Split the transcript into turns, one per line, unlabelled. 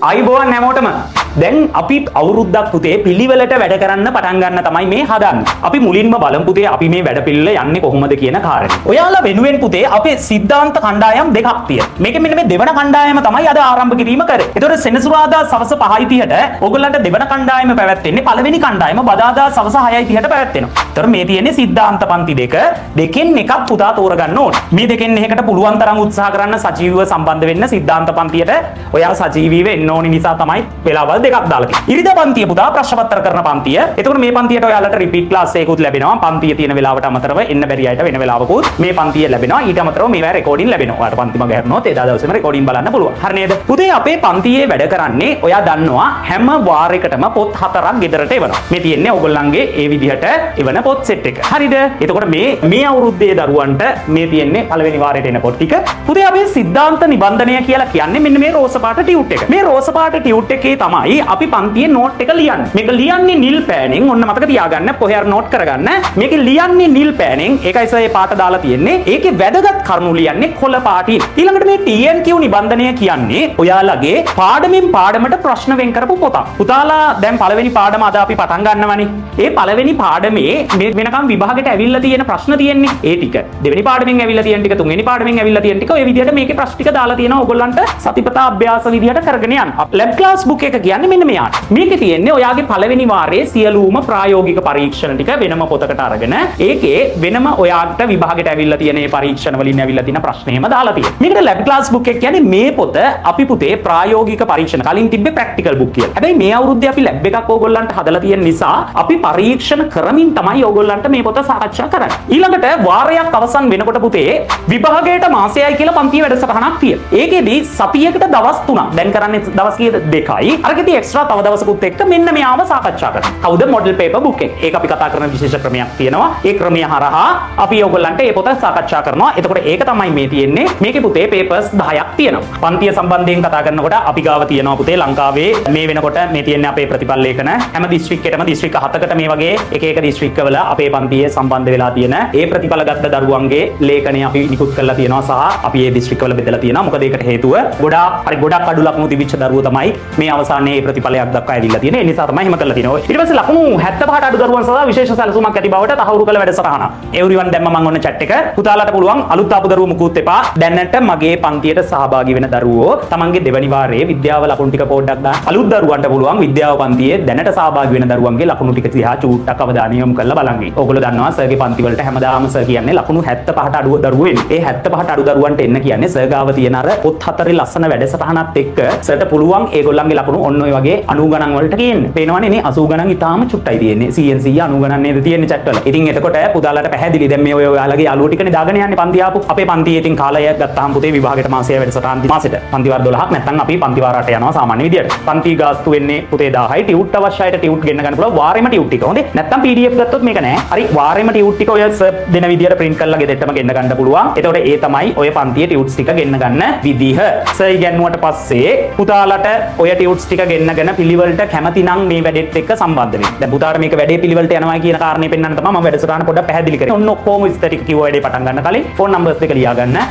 අයිබෝන් හැමෝටම දැන් අපි අවුරුද්දක් පුතේ පිළිවෙලට වැඩ කරන්න පටන් ගන්න තමයි මේ හදන්නේ. අපි මුලින්ම බලමු පුතේ අපි මේ වැඩ පිළිවෙල යන්නේ කොහොමද කියන කාරණේ. ඔයාලා වෙනුවෙන් පුතේ අපේ සිද්ධාන්ත කණ්ඩායම් දෙකක් තියෙනවා. මේකෙන් මෙන්න මේ දෙවන කණ්ඩායම තමයි අද ආරම්භ කිරීම කරේ. ඒතකොට සෙනසුරාදා සවස් 5:30ට ඕගොල්ලන්ට දෙවන කණ්ඩායම පැවැත්වෙන්නේ. පළවෙනි කණ්ඩායම බදාදා සවස් 6:30ට පැවැත්වෙනවා. ඒතකොට මේ තියෙන්නේ සිද්ධාන්ත පන්ති දෙකෙන් එකක් පුතා තෝරගන්න ඕනේ. මේ දෙකෙන් එකකට පුළුවන් තරම් උත්සාහ කරන්න සජීවීව සම්බන්ධ වෙන්න සිද්ධාන්ත පන්තියට. ඔයා සජීවීව එන්න ඕනි නිසා තමයි වෙලාවල් දෙකක් දාලා තියෙන්නේ. ඉරිදා පන්තිය පුතා ප්‍රශ්න පත්‍ර කරන පන්තිය. එතකොට මේ පන්තියට ඔයාලට රිපීට් ක්ලාස් එකකුත් ලැබෙනවා. පන්තිය තියෙන වෙලාවට අමතරව එන්න බැරි අයට වෙන වෙලාවකුත් මේ පන්තිය ලැබෙනවා. ඊට අමතරව මේවා රෙකෝඩින් ලැබෙනවා. ඔයාලට පන්ති මග හැරුණොත් එදා දවසේම රෙකෝඩින් බලන්න පුළුවන්. හරි නේද? පුතේ අපේ පන්තියේ වැඩ කරන්නේ ඔයා දන්නවා හැම වාරයකටම පොත් 4ක් ගෙදරට එවනවා. මේ තියෙන්නේ ඕගොල්ලන්ගේ ඒ විදිහට එවන පොත් සෙට් එක. හරිද? එතකොට මේ අවුරුද්දේ දරුවන්ට මේ තියෙන්නේ පළවෙනි වාරයට එන පොත් ටික. පුතේ අපේ සිද්ධාන්ත නිබන්ධනය කියලා කියන්නේ මෙන්න මේ රෝස පාට ටියුට් එක. මේ රෝස පාට ටියුට් එකේ තමයි අපි පන්තියේ නෝට් එක ලියන්නේ. මේක ලියන්නේ නිල් පෑනෙන්. ඔන්න මතක තියාගන්න කොහේ හරි නෝට් කරගන්න. මේක ලියන්නේ නිල් පෑනෙන්. ඒකයි සර් මේ පාට දාලා තියෙන්නේ. ඒකේ වැදගත් කරුණු ලියන්නේ කොළ පාටින්. ඊළඟට මේ TNQ නිබන්ධනය කියන්නේ ඔයාලගේ පාඩමින් පාඩමට ප්‍රශ්න වෙන් කරපු පොතක්. පුතාලා දැන් පළවෙනි පාඩම අද අපි පටන් ගන්නවනේ. ඒ පළවෙනි පාඩමේ මේ වෙනකම් විභාගෙට ඇවිල්ලා තියෙන ප්‍රශ්න තියෙන්නේ. ඒ ටික. දෙවෙනි පාඩමෙන් ඇවිල්ලා තියෙන ටික, තුන්වෙනි පාඩමෙන් ඇවිල්ලා තියෙන ටික ඔය විදිහට මේකේ ප්‍රශ්න ටික දාලා තියෙනවා ඕගොල්ලන්ට සතිපතා අභ්‍යාස විදිහට කරගෙන යන්න. ලැබ් ක්ලාස් බුක් එක කියන්නේ මෙන්න මෙයාට. මේකේ තියෙන්නේ ඔයාගේ පළවෙනි වාරයේ සියලුම ප්‍රායෝගික පරීක්ෂණ ටික වෙනම පොතකට අරගෙන ඒකේ වෙනම ඔයාට විභාගෙට ඇවිල්ලා තියෙන මේ පරීක්ෂණ වලින් ඇවිල්ලා තියෙන ප්‍රශ්න එහෙම දාලා තියෙනවා. මේකට ලැබ් ක්ලාස් බුක් එක කියන්නේ මේ පොත අපි පුතේ ප්‍රායෝගික පරීක්ෂණ කලින් තිබ්බේ ප්‍රැක්ටිකල් බුක් කියලා. හැබැයි මේ අවුරුද්දේ අපි ලැබ් එකක් ඕගොල්ලන්ට හදලා තියෙන නිසා අපි පරීක්ෂණ කරමින් තමයි ඕගොල්ලන්ට මේ පොත සාකච්ඡා කරන්නේ. ඊළඟට වාරයක් අවසන් වෙනකොට පුතේ විභාගයට මාසයයි කියලා පන්ති වැඩසටහනක් තියෙනවා. ඒකෙදි සතියකට දවස් 3ක්. දැන් කරන්නේ දවස් කීයද? 2යි. අරකෙදි එක්ස්ට්‍රා තව දවසකුත් එක්ක මෙන්න මෙයාව සාකච්ඡා කරනවා. කවුද මොඩල් පේපර් බුක් එක. ඒක අපි කතා කරන විශේෂ ක්‍රමයක් තියෙනවා. ඒ ක්‍රමය හරහා අපි ඕගොල්ලන්ට මේ පොත සාකච්ඡා කරනවා. එතකොට ඒක තමයි මේ තියෙන්නේ. මේකේ පුතේ පේපර්ස් 10ක් තියෙනවා. පන්තිය සම්බන්ධයෙන් කතා කරනකොට අපි ගාව තියෙනවා පුතේ ලංකාවේ මේ වෙනකොට මේ තියෙන්නේ අපේ ප්‍රතිඵල ලේඛන. හැම දිස්ත්‍රික්කයකටම දිස්ත්‍රික්ක 7කට මේ වගේ එක එක දිස්ත්‍රික්කවල අපේ පන්තියේ සම්බන්ධ වෙලා තියෙන ඒ ප්‍රතිඵල ගත්ත දරුවන්ගේ ලේඛනය අපි නිකුත් කරලා තියෙනවා සහ අපි මේ දිස්ත්‍රික්කවල බෙදලා තියෙනවා. මොකද ඒකට හේතුව ගොඩක් අඩු ලකුණු තිබිච්ච දරුවෝ තමයි මේ අවසානයේ මේ ප්‍රතිඵලයක් දක්වා ඇවිල්ලා තියෙන්නේ. ඒ නිසා තමයි එහෙම කරලා තියෙන්නේ. ඊට පස්සේ ලකුණු 75ට අඩු දරුවන් සඳහා විශේෂ සැලසුමක් ඇති බවට තහවුරු කළ වැඩසටහන. එවරිවන් දැම්ම මම ඔන්න chat එක. පුතාලාට පුළුවන් අලුත් ආපු දරුවෝ මුකුත් එපා. දැනට මගේ පන්තියට සහභාගී වෙන දරුවෝ තමන්ගේ දෙවනි වාරයේ විද්‍යාව ලකුණු ටික පොඩ්ඩක් දාන්න. අලුත් දරුවන්ට පුළුවන් විද්‍යාව පන්තියේ දැනට සහභාගී වෙන දරුවන්ගේ ලකුණු ටික දිහා චූට්ටක් අවධානය යොමු කරලා බලන්න. ඕගොල්ලෝ දන්නවා සර්ගේ පන්ති වලට හැමදාම සර් කියන්නේ ලකුණු 75ට අඩු දරුවෝ එන්නේ. ඒ 75ට අඩු දරුවන්ට එන්න කියන්නේ සර් ගාව තියෙන අර පොත් හතරේ ලස්සන වැඩසටහනත් එක්ක සර්ට පුළුවන් ඒගොල්ලන්ගේ ලකුණු ඔන්න ඔය වගේ 90 ගණන් වලට ගේන්න. පේනවනේ නේ 80 ගණන් ඉතාලම චුට්ටයි තියෙන්නේ. CNC 90 ගණන් නේද තියෙන්නේ chat වල. ඉතින් එතකොට පුතාලාට පැහැදිලි දැන් මේ ඔය ඔයාලගේ යාළුවෝ ටිකනේ දාගෙන යන්නේ පන්ති ආපු. අපේ පන්තියේ ඉතින් කාලය ගත්තාම පුතේ විභාගයට මාසය වැඩසටහන් මාසෙට පන්ති වාර 12ක් නැත්නම් අපි පන්ති වාර 8 යනවා සාමාන්‍ය විදියට. පන්ති ගාස්තු වෙන්නේ පුතේ 1000යි. ටියුට් අවශ්‍යයිට ටියුට් ගෙන්න ගන්න පුළුවන් වාරෙම ටියුට් ටික. හොඳේ. නැත්නම් PDF ගත්තොත් මේක නෑ. හරි වාරෙම ටියුට් ටික ඔය දෙන විදියට print කරලා ගෙදරටම ගෙන්න ගන්න පුළුවන්. එතකොට ඒ තමයි ඔය පන්තියේ ටියුට්ස් ටික ගෙන්න ගන්න විදිහ. සර් ඉගෙනුවට පස්සේ පුතාලට ඔය ටියුට්ස් ටික ගෙන්නගෙන පිළිවෙලට කැමති නම් මේ වැඩෙත් එක්ක සම්බන්ධ වෙන්න. දැන් පුතාට මේක වැඩේ පිළිවෙලට යනවා කියන කාරණේ පෙන්වන්න තමයි මම වැඩසටහන පොඩ්ඩක් පැහැදිලි කරේ. ඔන්න ඔක්කොම විස්තර ටික කිව්ව වැඩේ පටන් ගන්න කලින් ෆෝන් නම්බර්ස් දෙක ලියා ගන්න.